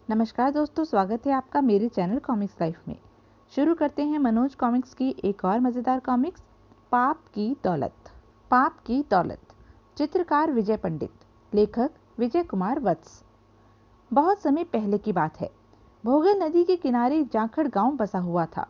नमस्कार दोस्तों, स्वागत है आपका मेरे चैनल कॉमिक्स लाइफ में। शुरू करते हैं मनोज कॉमिक्स की एक और मज़ेदार कॉमिक्स, पाप की दौलत। पाप की दौलत, चित्रकार विजय पंडित, लेखक विजय कुमार वत्स। बहुत समय पहले की बात है। भोगल नदी के किनारे जाखड़ गांव बसा हुआ था।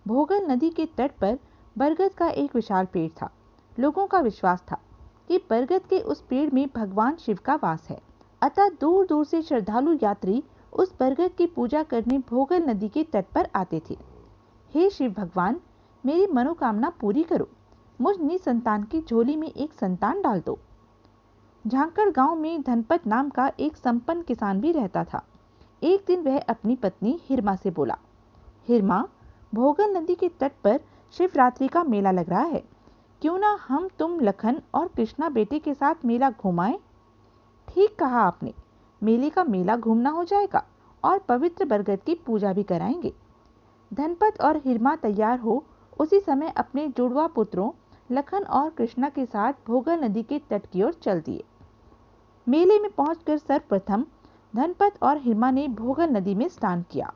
भोगल नदी के तट पर बरगद का एक विशाल पेड़ था। लोगों का विश्वास था कि बरगद के उस पेड़ में भगवान शिव का वास है। अतः दूर दूर से श्रद्धालु यात्री उस बरगद की पूजा करने भोगल नदी के तट पर आते थे। हे शिव भगवान, मेरी मनोकामना पूरी करो। मुझ निसंतान की झोली में एक संतान डाल दो। झांकड़ गांव में धनपत नाम का एक संपन्न किसान भी रहता था। एक दिन वह अपनी पत्नी हिरमा से बोला, हिरमा, भोगल नदी के तट पर शिवरात्रि का मेला लग रहा है। क्यों ना हम तुम लखन और कृष्णा बेटे के साथ मेला घुमाएं? ठीक कहा आपने, मेले का मेला घूमना हो जाएगा और पवित्र बरगद की पूजा भी कराएंगे। धनपत और हिरमा तैयार हो उसी समय अपने जुड़वा पुत्रों लखन और कृष्णा के साथ भोगल नदी के तट की ओर चल दिए। मेले में पहुंचकर सर्वप्रथम धनपत और हिरमा ने भोगल नदी में स्नान किया।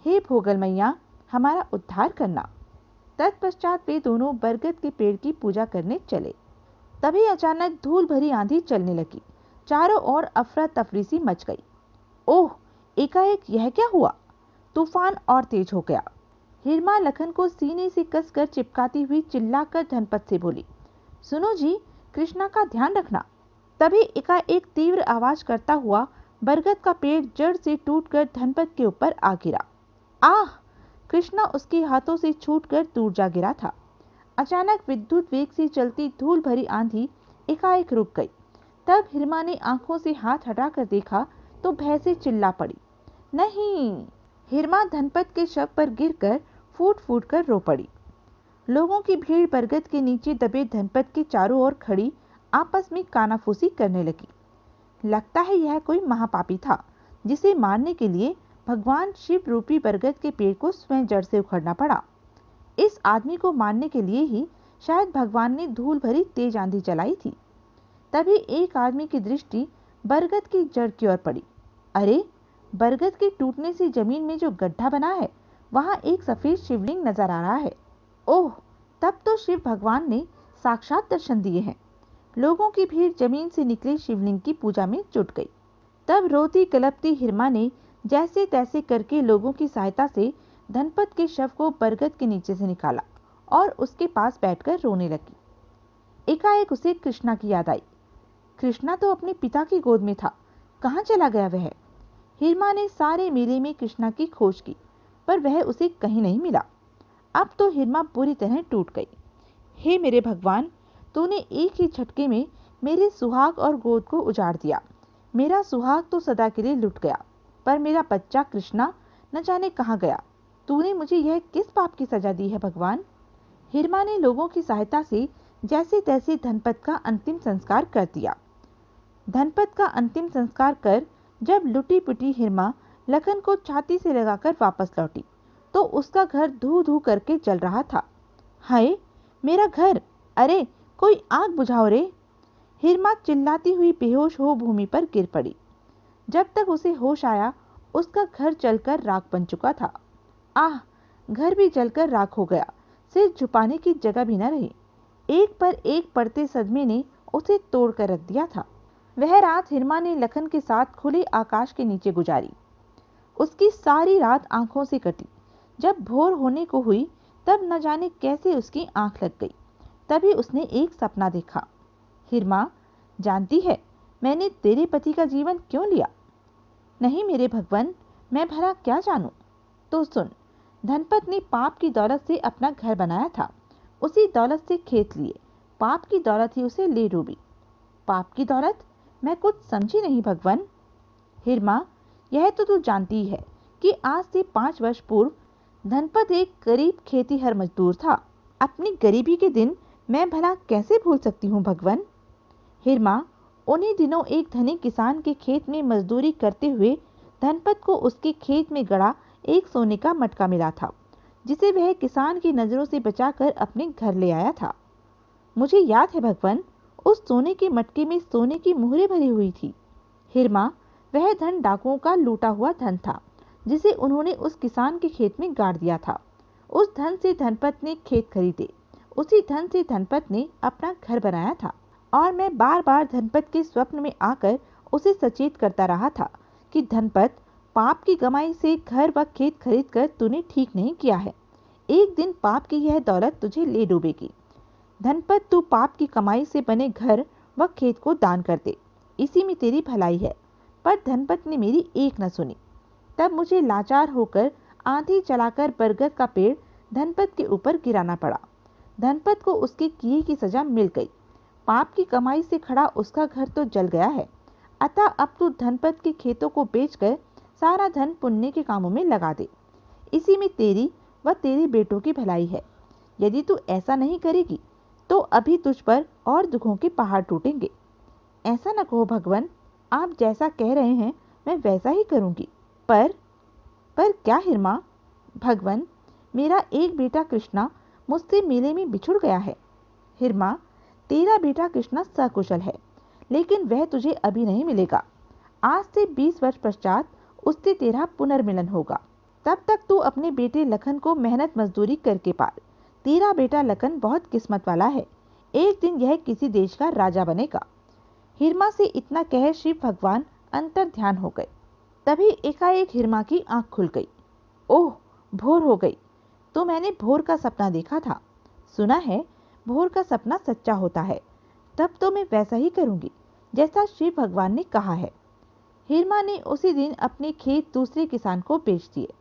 हे भोगल मैया, हमारा उद्धार करना। तत्पश्चात वे दोनों बरगद के पेड़ की पूजा करने चले। तभी अचानक धूल भरी आंधी चलने लगी। चारों ओर अफरा तफरी सी मच गई। ओह, एकाएक यह क्या हुआ? तूफान और तेज हो गया। हिरमा लखन को सीने से कसकर चिपकाती हुई चिल्लाकर धनपत से बोली, सुनो जी, कृष्णा का ध्यान रखना। तभी एकाएक तीव्र आवाज करता हुआ बरगद का पेड़ जड़ से टूटकर धनपत के ऊपर आ गिरा। आह! कृष्णा उसके हाथों से छूटकर दूर जा गिरा था। अचानक विद्युत वेग से चलती धूल भरी आंधी एकाएक रुक गई। तब हिरमा ने आंखों से हाथ हटाकर देखा तो भय से चिल्ला पड़ी, नहीं! हिरमा धनपत के शव पर गिरकर फूट फूट कर रो पड़ी। लोगों की भीड़ बरगद के नीचे दबे धनपत के चारों ओर खड़ी आपस में कानाफूसी करने लगी। लगता है यह कोई महापापी था जिसे मारने के लिए भगवान शिव रूपी बरगद के पेड़ को स्वयं जड़ से उखड़ना पड़ा। इस आदमी को मारने के लिए ही शायद भगवान ने धूल भरी तेज आंधी चलाई थी। तभी एक आदमी की दृष्टि बरगद की जड़ की ओर पड़ी। अरे, बरगद के टूटने से जमीन में जो गड्ढा बना है वहां एक सफेद शिवलिंग नजर आ रहा है। ओह, तब तो शिव भगवान ने साक्षात दर्शन दिए हैं। लोगों की भीड़ जमीन से निकले शिवलिंग की पूजा में जुट गई। तब रोती कलपती हिरमा ने जैसे तैसे करके लोगों की सहायता से धनपत के शव को बरगद के नीचे से निकाला और उसके पास बैठकर रोने लगी। एकाएक उसे कृष्णा की याद आई। कृष्णा तो अपने पिता की गोद में था, कहाँ चला गया वह? हिरमा ने सारे मेले में कृष्णा की खोज की, पर वह उसे कहीं नहीं मिला। अब तो हिरमा बुरी तरह टूट गई। हे मेरे भगवान, तूने एक ही झटके में मेरे सुहाग और गोद को उजाड़ दिया। मेरा सुहाग तो सदा के लिए लुट गया, पर मेरा बच्चा कृष्णा न जाने कहाँ गया। तूने मुझे यह किस पाप की सजा दी है भगवान? हिरमा ने लोगों की सहायता से जैसे तैसे धनपत का अंतिम संस्कार कर दिया। धनपत का अंतिम संस्कार कर जब लुटी पुटी हिरमा लखन को छाती से लगाकर वापस लौटी तो उसका घर धू धू करके जल रहा था। हाय, मेरा घर! अरे, कोई आग बुझाओ रे! हिरमा चिल्लाती हुई बेहोश हो भूमि पर गिर पड़ी। जब तक उसे होश आया उसका घर जलकर राख बन चुका था। आह! घर भी जलकर राख हो गया, सिर झुकाने की जगह भी न रही। एक पर एक पड़ते सदमे ने उसे तोड़ कर रख दिया था। वह रात हिरमा ने लखन के साथ खुले आकाश के नीचे गुजारी। उसकी सारी रात आंखों से कटी। जब भोर होने को हुई तब न जाने कैसे उसकी आंख लग गई। तभी उसने एक सपना देखा। हिरमा, जानती है मैंने तेरे पति का जीवन क्यों लिया? नहीं मेरे भगवान, मैं भला क्या जानूं? तो सुन, धनपत ने पाप की दौलत से अपना घर बनाया था। उसी दौलत से खेत लिए। पाप की दौलत ही उसे ले डूबी। पाप की दौलत? मैं कुछ समझी नहीं भगवान। हिरमा, यह तो तू जानती ही है कि आज से 5 वर्ष पूर्व धनपत एक गरीब खेतीहर मजदूर था। अपनी गरीबी के दिन मैं भला कैसे भूल सकती हूँ भगवान? हिरमा, उन्हीं दिनों एक धनी किसान के खेत में मजदूरी करते हुए धनपत को उसके खेत में गड़ा एक सोने का मटका मिला था, जिसे वह किसान की नजरों से बचाकर अपने घर ले आया था। मुझे याद है भगवान, उस सोने के मटके में सोने की मुहरें भरी हुई थी। हिरमा, वह धन डाकुओं का लूटा हुआ धन था, जिसे उन्होंने उस किसान के खेत में गाड़ दिया था। उस धन से धनपत ने खेत खरीदे, उसी धन से धनपत ने अपना घर बनाया था। और मैं बार बार धनपत के स्वप्न में आकर उसे सचेत करता रहा था कि धनपत, पाप की कमाई से घर व खेत खरीद कर तूने ठीक नहीं किया है। एक दिन पाप की यह दौलत तुझे ले डूबेगी। धनपत, तू पाप की कमाई से बने घर व खेत को दान कर दे, इसी में तेरी भलाई है। पर धनपत ने मेरी एक न सुनी। तब मुझे लाचार होकर आंधी चलाकर बरगद का पेड़ धनपत के ऊपर गिराना पड़ा। धनपत को उसके किए की सजा मिल गई। पाप की कमाई से खड़ा उसका घर तो जल गया है, अतः अब तू धनपत के खेतों को बेचकर सारा धन पुण्य के कामों में लगा दे, इसी में तेरी व तेरे बेटों की भलाई है। यदि तू ऐसा नहीं करेगी तो अभी तुझ पर और दुखों के पहाड़ टूटेंगे। ऐसा न कहो भगवान, आप जैसा कह रहे हैं मैं वैसा ही करूंगी। पर क्या हिरमा? भगवान, मेरा एक बेटा कृष्णा मुझसे मेले में बिछुड़ गया है। हिरमा, तेरा बेटा कृष्णा सकुशल है, लेकिन वह तुझे अभी नहीं मिलेगा। आज से 20 वर्ष पश्चात उससे तेरा पुनर्मिलन होगा। तब तक तू अपने बेटे लखन को मेहनत मजदूरी करके पाल। तेरा बेटा लखन बहुत किस्मत वाला है, एक दिन यह किसी देश का राजा बनेगा। हिरमा से इतना कह शिव भगवान अंतर ध्यान हो गए। तभी एकाएक हिरमा की आंख खुल गई। ओह, भोर हो गई। तो मैंने भोर का सपना देखा था। सुना है भोर का सपना सच्चा होता है। तब तो मैं वैसा ही करूंगी जैसा शिव भगवान ने कहा है। हिरमा ने उसी दिन अपने खेत दूसरे किसान को बेच दिए।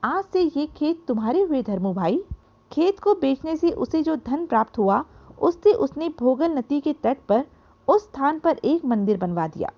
आज से ये खेत तुम्हारे हुए धर्मू भाई। खेत को बेचने से उसे जो धन प्राप्त हुआ, उससे उसने भोगल नदी के तट पर उस स्थान पर एक मंदिर बनवा दिया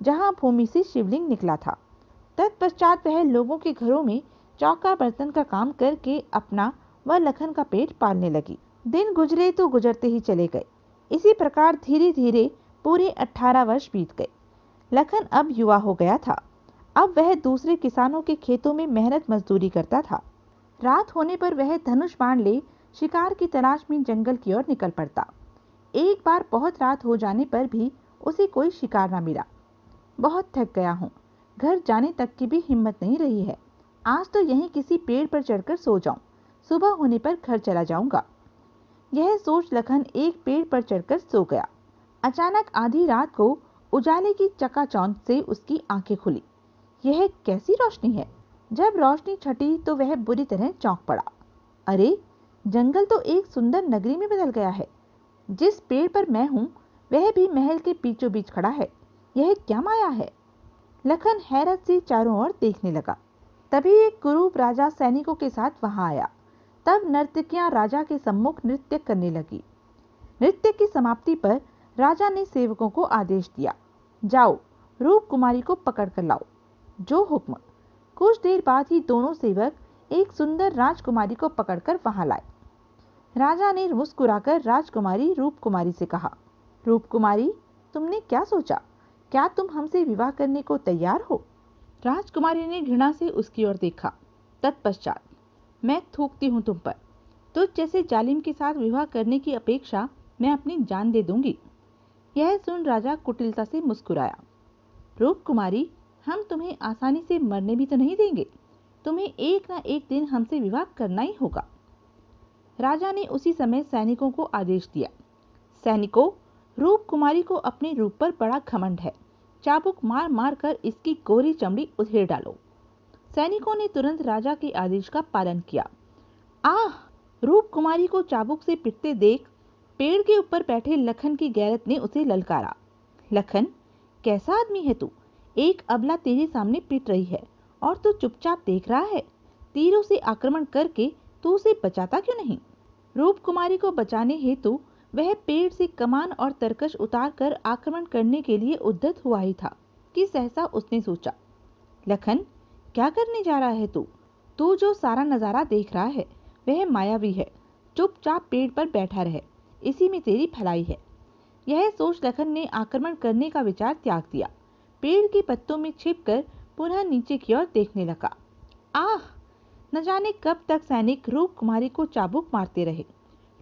जहां भूमि से शिवलिंग निकला था। तत्पश्चात वह लोगों के घरों में चौका बर्तन का काम करके अपना व लखन का पेट पालने लगी। दिन गुजरे तो गुजरते ही चले गए। इसी प्रकार धीरे धीरे पूरे 18 वर्ष बीत गए। लखन अब युवा हो गया था। अब वह दूसरे किसानों के खेतों में मेहनत मजदूरी करता था। रात होने पर वह धनुष बाण ले शिकार की तलाश में जंगल की ओर निकल पड़ता। एक बार बहुत रात हो जाने पर भी उसे कोई शिकार न मिला। बहुत थक गया हूँ, घर जाने तक की भी हिम्मत नहीं रही है। आज तो यहीं किसी पेड़ पर चढ़कर सो जाऊं, सुबह होने पर घर चला जाऊंगा। यह सोच लखन एक पेड़ पर चढ़कर सो गया। अचानक आधी रात को उजाले की चकाचौंध से उसकी आंखें खुली। यह कैसी रोशनी है? जब रोशनी छटी तो वह बुरी तरह चौंक पड़ा। अरे, जंगल तो एक सुंदर नगरी में बदल गया है। जिस पेड़ पर मैं हूँ वह भी महल के बीचों बीच खड़ा है। यह क्या माया है? लखन हैरत से चारों ओर देखने लगा। तभी एक कुरूप राजा सैनिकों के साथ वहां आया। तब नर्तकियां राजा के सम्मुख नृत्य करने लगी। नृत्य की समाप्ति पर राजा ने सेवकों को आदेश दिया, जाओ रूप कुमारी को पकड़ कर लाओ। जो हुक्म। कुछ देर बाद ही दोनों सेवक एक सुंदर राजकुमारी को पकड़कर वहां लाए। राजा ने मुस्कुराकर राजकुमारी रूप कुमारी से कहा, रूप कुमारी, तुमने क्या सोचा? क्या तुम हमसे विवाह करने को तैयार हो? राजकुमारी ने घृणा से उसकी ओर देखा। तत्पश्चात, मैं थूकती हूँ तुम पर। तुझ जैसे जालिम के साथ विवाह करने की अपेक्षा मैं अपनी जान दे दूंगी। यह सुन राजा कुटिलता से मुस्कुराया। रूप कुमारी, हम तुम्हें आसानी से मरने भी तो नहीं देंगे। तुम्हें एक न एक दिन हमसे विवाह करना ही होगा। राजा ने उसी समय सैनिकों को आदेश दिया, सैनिकों, रूप कुमारी को अपने रूप पर बड़ा घमंड है। चाबुक मार मार कर इसकी गोरी चमड़ी उधेड़ डालो। सैनिकों ने तुरंत राजा के आदेश का पालन किया। आह! रूप कुमारी को चाबुक से पिटते देख पेड़ के ऊपर बैठे लखन की गैरत ने उसे ललकारा। लखन, कैसा आदमी है तू? एक अबला तेरे सामने पिट रही है और तू चुपचाप देख रहा है। तीरों से आक्रमण करके तू उसे बचाता क्यों नहीं? रूप कुमारी को बचाने हेतु वह पेड़ से कमान और तरकश उतार कर आक्रमण करने के लिए उद्यत हुआ ही था कि सहसा उसने सोचा, लखन, क्या करने जा रहा है तू? तू जो सारा नजारा देख रहा है वह मायावी है। चुपचाप पेड़ पर बैठा रहे, इसी में तेरी भलाई है। यह सोच लखन ने आक्रमण करने का विचार त्याग दिया। पेड़ के पत्तों में छिपकर पुनः नीचे की ओर देखने लगा। आह! न जाने कब तक सैनिक रूप कुमारी को चाबुक मारते रहे।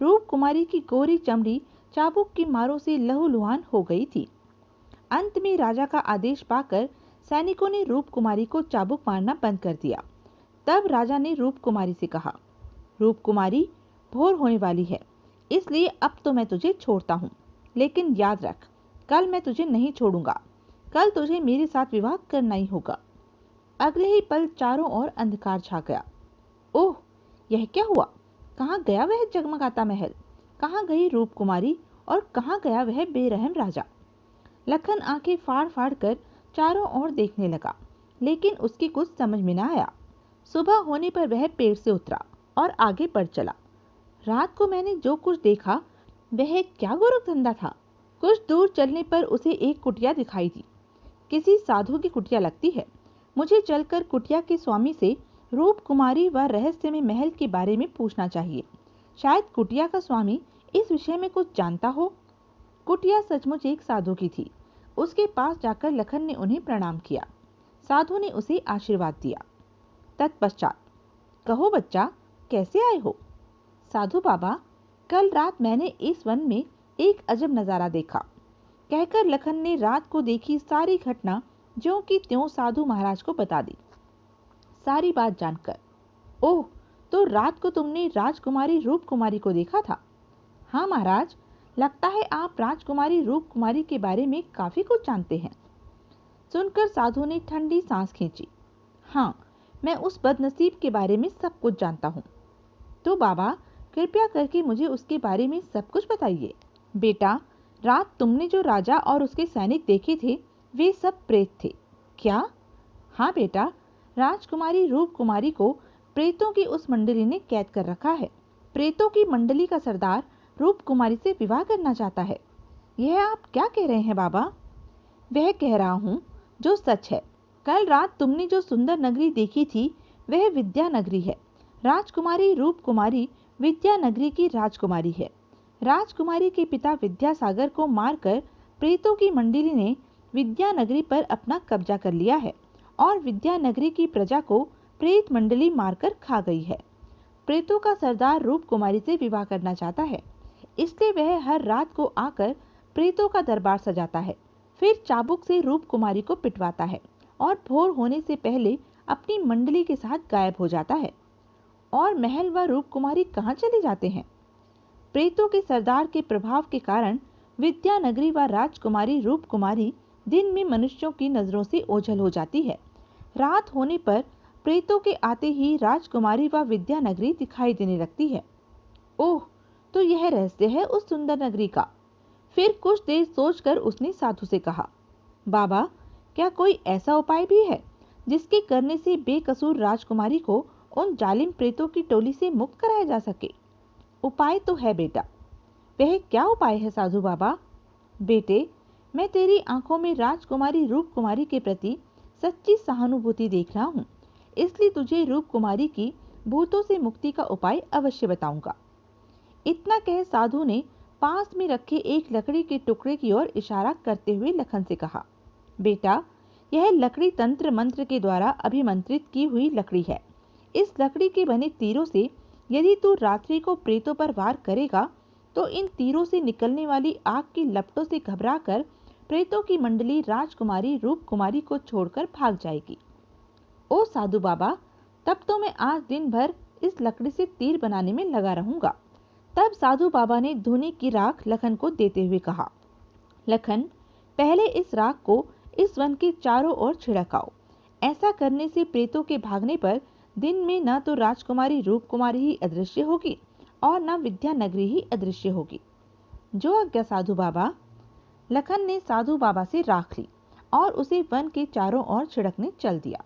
रूप कुमारी की गोरी चमड़ी चाबुक की मारों से लहूलुहान हो गई थी। अंत में राजा का आदेश पाकर सैनिकों ने रूप कुमारी को चाबुक मारना बंद कर दिया। तब राजा ने रूप कुमारी से कहा, रूप कुमारी, भोर होने वाली है, इसलिए अब तो मैं तुझे छोड़ता हूँ, लेकिन याद रख, कल मैं तुझे नहीं छोड़ूंगा। कल तुझे मेरे साथ विवाह करना ही होगा। अगले ही पल चारों ओर अंधकार छा गया। ओह, यह क्या हुआ? कहाँ गया वह जगमगाता महल? कहाँ गई रूप कुमारी और कहाँ गया वह बेरहम राजा? लखन आंखें फाड़ फाड़ कर चारों ओर देखने लगा, लेकिन उसकी कुछ समझ में न आया। सुबह होने पर वह पेड़ से उतरा और आगे बढ़ चला। रात को मैंने जो कुछ देखा वह क्या गोरखधंधा था। कुछ दूर चलने पर उसे एक कुटिया दिखाई दी। किसी साधु की कुटिया लगती है। मुझे चलकर कुटिया के स्वामी से रूप कुमारी व रहस्यमय महल के बारे में पूछना चाहिए। शायद कुटिया का स्वामी इस विषय में कुछ जानता हो। कुटिया सचमुच एक साधु की थी। उसके पास जाकर लखन ने उन्हें प्रणाम किया। साधु ने उसे आशीर्वाद दिया। तत्पश्चात, कहो बच्चा, कैसे आए हो? साधु बाबा, कल रात मैंने इस वन में एक अजब नजारा देखा। कहकर लखन ने रात को देखी सारी घटना ज्यों की त्यों साधु महाराज को बता दी। सारी बात जानकर, ओह, तो रात को तुमने राजकुमारी रूप कुमारी को देखा था? हाँ महाराज, लगता है आप राजकुमारी रूप कुमारी के बारे में काफी कुछ जानते हैं। सुनकर साधु ने ठंडी सांस खींची। हाँ, मैं उस बदनसीब के बारे में सब कुछ जानता हूँ। तो बाबा, कृपया करके मुझे उसके बारे में सब कुछ बताइए। बेटा, रात तुमने जो राजा और उसके सैनिक देखे थे वे सब प्रेत थे। क्या? हाँ बेटा, राजकुमारी रूप कुमारी को प्रेतों की उस मंडली ने कैद कर रखा है। प्रेतों की मंडली का सरदार रूप कुमारी से विवाह करना चाहता है। यह आप क्या कह रहे हैं बाबा? वह कह रहा हूँ जो सच है। कल रात तुमने जो सुंदर नगरी देखी थी वह विद्या नगरी है। राजकुमारी रूप कुमारी विद्या नगरी की राजकुमारी है। राजकुमारी के पिता विद्यासागर को मारकर प्रेतों की मंडली ने विद्या नगरी पर अपना कब्जा कर लिया है और विद्या नगरी की प्रजा को प्रेत मंडली मारकर खा गई है। प्रेतों का सरदार रूप कुमारी से विवाह करना चाहता है, इसलिए वह हर रात को आकर प्रेतों का दरबार सजाता है, फिर चाबुक से रूप कुमारी को पिटवाता है और भोर होने से पहले अपनी मंडली के साथ गायब हो जाता है। और महल व रूप कुमारी कहाँ चले जाते हैं? प्रेतों के सरदार के प्रभाव के कारण विद्या नगरी व राजकुमारी रूप कुमारी दिन में मनुष्यों की नजरों से ओझल हो जाती है। रात होने पर प्रेतों के आते ही राजकुमारी व विद्या नगरी दिखाई देने लगती है। ओह, तो यह रहस्य है उस सुंदर नगरी का। फिर कुछ देर सोचकर उसने साधु से कहा, बाबा, क्या कोई ऐसा उपाय भी है जिसके करने से बेकसूर राजकुमारी को उन जालिम प्रेतों की टोली से मुक्त कराया जा सके? उपाय तो है बेटा। वह क्या उपाय है साधु बाबा? बेटे, मैं तेरी आंखों में राजकुमारी रूप कुमारी के प्रति सच्ची सहानुभूति देख रहा हूँ, इसलिए तुझे रूप कुमारी की भूतों से मुक्ति का उपाय अवश्य बताऊंगा। इतना कह साधु ने पास में रखे एक लकड़ी के टुकड़े की ओर इशारा करते हुए लखन से कहा, बेटा, यह लकड़ी तंत्र मंत्र के द्वारा अभिमंत्रित की हुई लकड़ी है। इस लकड़ी के बने तीरों से यदि तू रात्रि को प्रेतों पर वार करेगा तो इन तीरों से निकलने वाली आग की लपटों से घबराकर प्रेतों की मंडली राजकुमारी रूप कुमारी को छोड़कर भाग जाएगी। ओ साधु बाबा, तब तो मैं आज दिन भर इस लकड़ी से तीर बनाने में लगा रहूंगा। तब साधु बाबा ने धूनी की राख लखन को देते हुए कहा, लखन, पहले इस राख को इस वन के चारों ओर छिड़काओ। ऐसा करने से प्रेतों के भागने पर दिन में न तो राजकुमारी रूप कुमारी ही अदृश्य होगी और न विद्या नगरी ही अदृश्य होगी। जो आज्ञा साधु बाबा। लखन ने साधु बाबा से राख ली और उसे वन के चारों ओर छिड़कने चल दिया।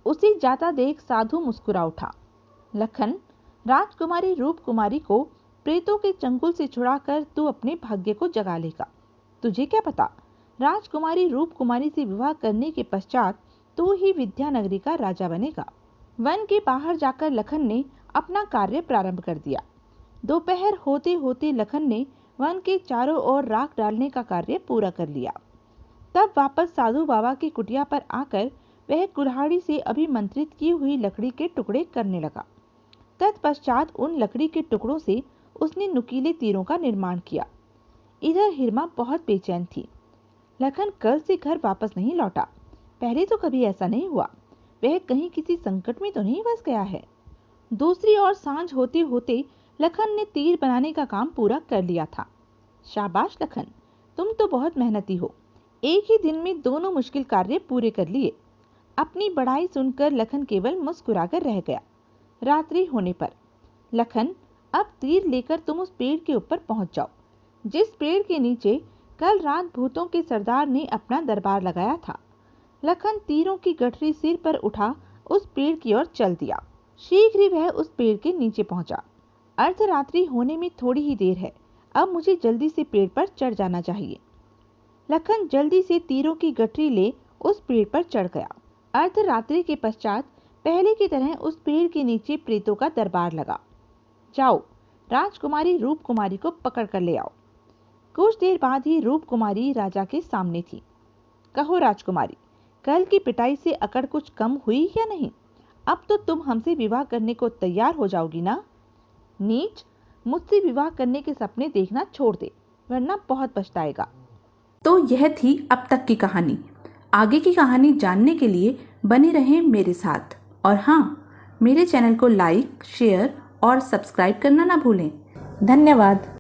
उसे जाता देख साधु मुस्कुरा उठा। लखन, राजकुमारी रूप कुमारी को प्रेतों के चंगुल से छुड़ाकर तू अपने भाग्य को जगा लेगा। तुझे क्या पता, राजकुमारी रूप कुमारी से विवाह करने के पश्चात तू ही विद्या नगरी का राजा बनेगा। वन के बाहर जाकर लखन ने अपना कार्य प्रारंभ कर दिया। दोपहर होते होते लखन ने वन के चारों ओर राख डालने का कार्य पूरा कर लिया। तब वापस साधु बाबा की कुटिया पर आकर वह कुल्हाड़ी से अभिमंत्रित की हुई लकड़ी के टुकड़े करने लगा। तत्पश्चात उन लकड़ी के टुकड़ों से उसने नुकीले तीरों का निर्माण किया। इधर हिरमा बहुत बेचैन थी। लखन कल से घर वापस नहीं लौटा। पहले तो कभी ऐसा नहीं हुआ। वह कहीं किसी संकट में तो नहीं फंस गया है। दूसरी ओर सांझ होते होते लखन ने तीर बनाने का काम पूरा कर लिया था। शाबाश लखन, तुम तो बहुत मेहनती हो। एक ही दिन में दोनों मुश्किल कार्य पूरे कर लिए। अपनी बड़ाई सुनकर लखन केवल मुस्कुराकर रह गया। रात्रि होने पर, लखन, अब तीर लेकर तुम उस पेड़ के ऊपर पहुंच जाओ, जिस पेड़ के नीचे कल रात भूतों के सरदार ने अपना दरबार लगाया था। लखन तीरों की गठरी सिर पर उठा उस पेड़ की ओर चल दिया। शीघ्र ही वह उस पेड़ के नीचे पहुंचा। अर्धरात्रि होने में थोड़ी ही देर है, अब मुझे जल्दी से पेड़ पर चढ़ जाना चाहिए। लखन जल्दी से तीरों की गठरी ले उस पेड़ पर चढ़ गया। अर्धरात्रि के पश्चात पहले की तरह उस पेड़ के नीचे प्रेतों का दरबार लगा। जाओ, राजकुमारी रूप कुमारी को पकड़ कर ले आओ। कुछ देर बाद ही रूप कुमारी राजा के सामने थी। कहो राजकुमारी, कल की पिटाई से अकड़ कुछ कम हुई या नहीं? अब तो तुम हमसे विवाह करने को तैयार हो जाओगी ना? नीच, मुझसे विवाह करने के सपने देखना छोड़ दे, वरना बहुत पछताएगा। तो यह थी अब तक की कहानी। आगे की कहानी जानने के लिए बने रहें मेरे साथ। और हाँ, मेरे चैनल को लाइक, शेयर और सब्सक्राइब करना ना भूलें। धन्यवाद।